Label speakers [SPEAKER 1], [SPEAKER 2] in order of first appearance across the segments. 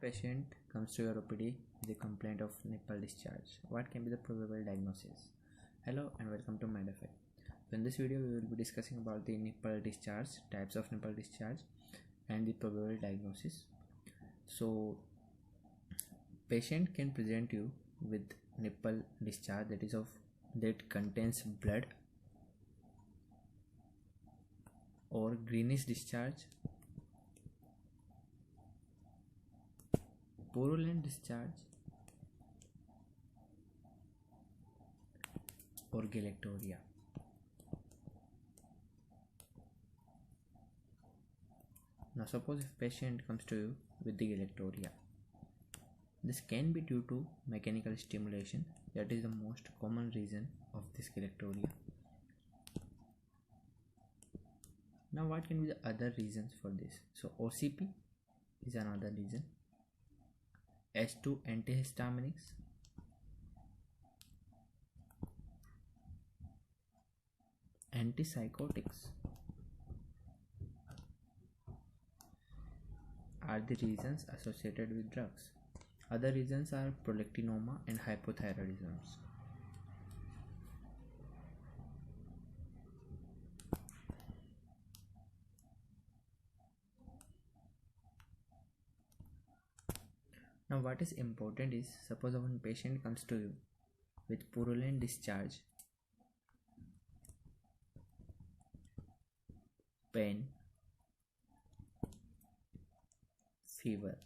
[SPEAKER 1] patient comes to your OPD with a complaint of nipple discharge. What can be the probable diagnosis? Hello and welcome to MedFA. So in this video we will be discussing about the nipple discharge, types of nipple discharge and the probable diagnosis. So patient can present you with nipple discharge that contains blood or greenish discharge, purulent discharge or galactorrhea. Now suppose if patient comes to you with the galactorrhea. This can be due to mechanical stimulation. That is the most common reason of this galactorrhea. Now what can be the other reasons for this? So OCP is another reason. H2 antihistaminics, antipsychotics are the reasons associated with drugs. Other reasons are prolactinoma and hypothyroidism. Now what is important is, suppose one patient comes to you with purulent discharge, pain, fever,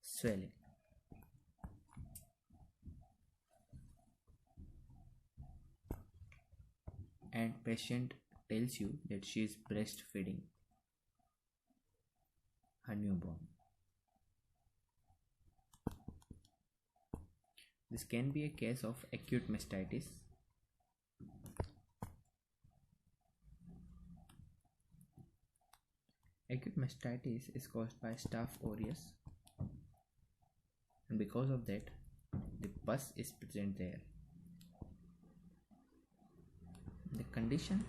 [SPEAKER 1] swelling, and patient tells you that she is breastfeeding her newborn. This can be a case of acute mastitis. Acute mastitis is caused by Staph aureus, and because of that the pus is present there. The condition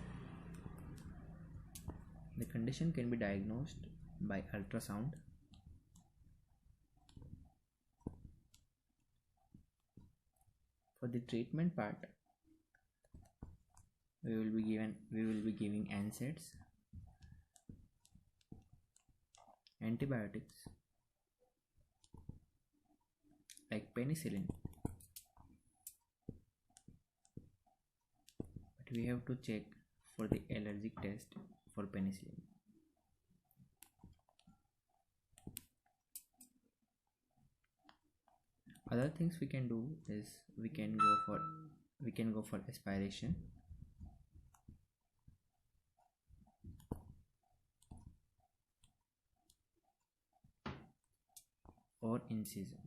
[SPEAKER 1] can be diagnosed by ultrasound. For the treatment part, we will be giving NSAIDs, antibiotics like penicillin, but we have to check for the allergic test for penicillin. Other things we can do is we can go for aspiration, or incision.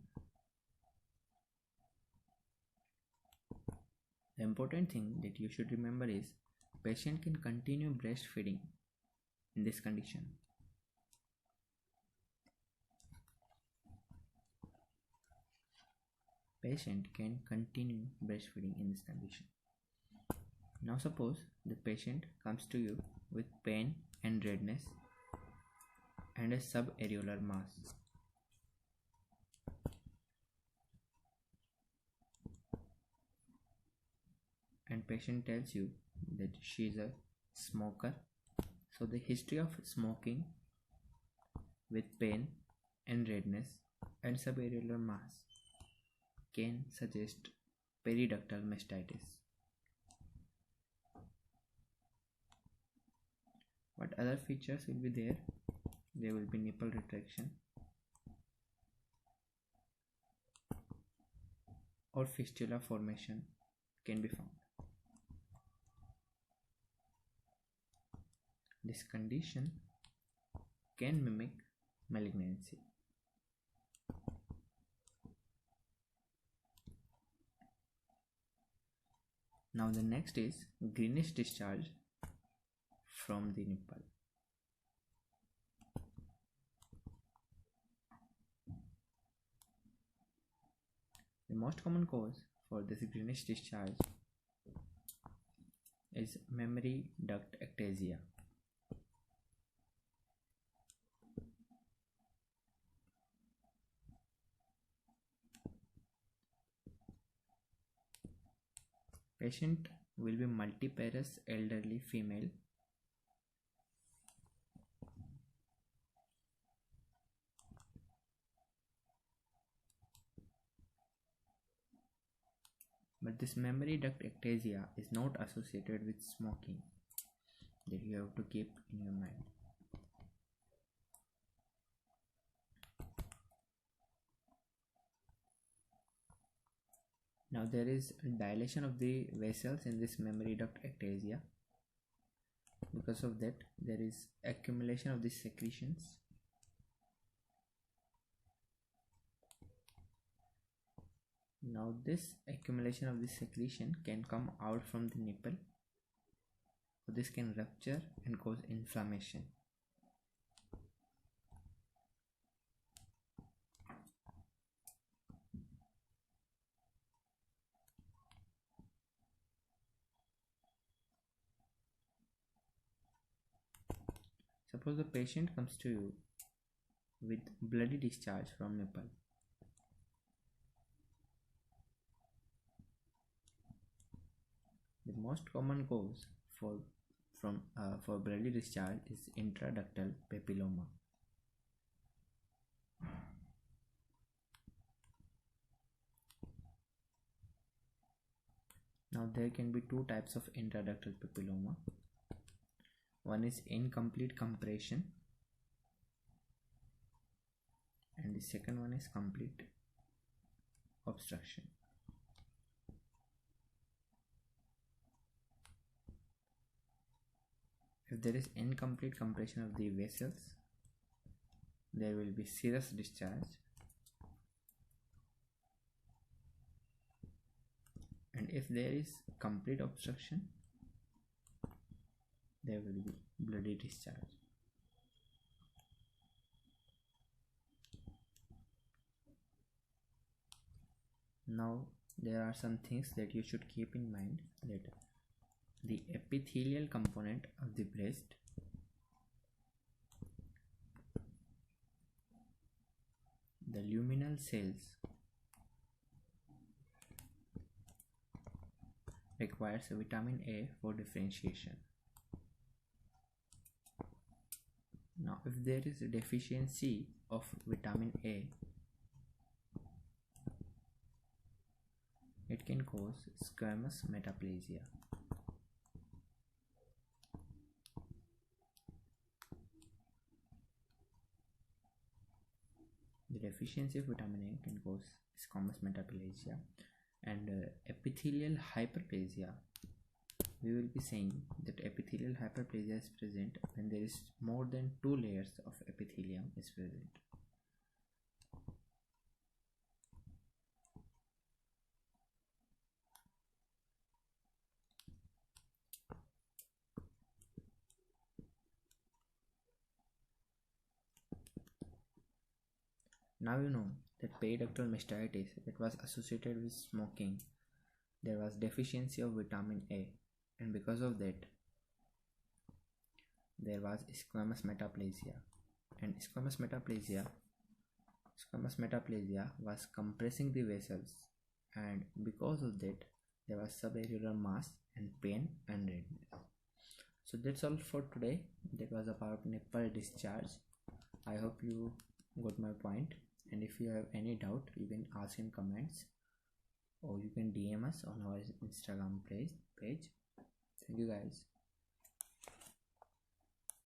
[SPEAKER 1] The important thing that you should remember is patient can continue breastfeeding in this condition. Patient can continue breastfeeding in this condition. Now suppose the patient comes to you with pain and redness and a subareolar mass. And patient tells you that she is a smoker. So the history of smoking with pain and redness and subareolar mass can suggest periductal mastitis. What other features will be there? There will be nipple retraction or fistula formation can be found. This condition can mimic malignancy. Now the next is greenish discharge from the nipple. The most common cause for this greenish discharge is mammary duct ectasia. Patient will be multiparous elderly female. But this mammary duct ectasia is not associated with smoking. That you have to keep in your mind. Now there is dilation of the vessels in this mammary duct ectasia. Because of that, there is accumulation of these secretions. Now this accumulation of this secretion can come out from the nipple. So this can rupture and cause inflammation. Suppose the patient comes to you with bloody discharge from nipple. The most common cause for bloody discharge is intraductal papilloma. Now there can be two types of intraductal papilloma. One is incomplete compression and the second one is complete obstruction. If there is incomplete compression of the vessels, there will be serous discharge, and if there is complete obstruction, there will be bloody discharge. Now there are some things that you should keep in mind, that the epithelial component of the breast, the luminal cells requires vitamin A for differentiation. Now if there is a deficiency of vitamin A, it can cause squamous metaplasia. The deficiency of vitamin A can cause squamous metaplasia and epithelial hyperplasia. We will be saying that epithelial hyperplasia is present when there is more than 2 layers of epithelium is present. Now you know that periductal mastitis that was associated with smoking, there was deficiency of vitamin A, and because of that there was squamous metaplasia, and squamous metaplasia was compressing the vessels, and because of that there was subareolar mass and pain and redness. So that's all for today. That was about nipple discharge. I hope you got my point, and if you have any doubt you can ask in comments or you can DM us on our Instagram page. Thank you guys.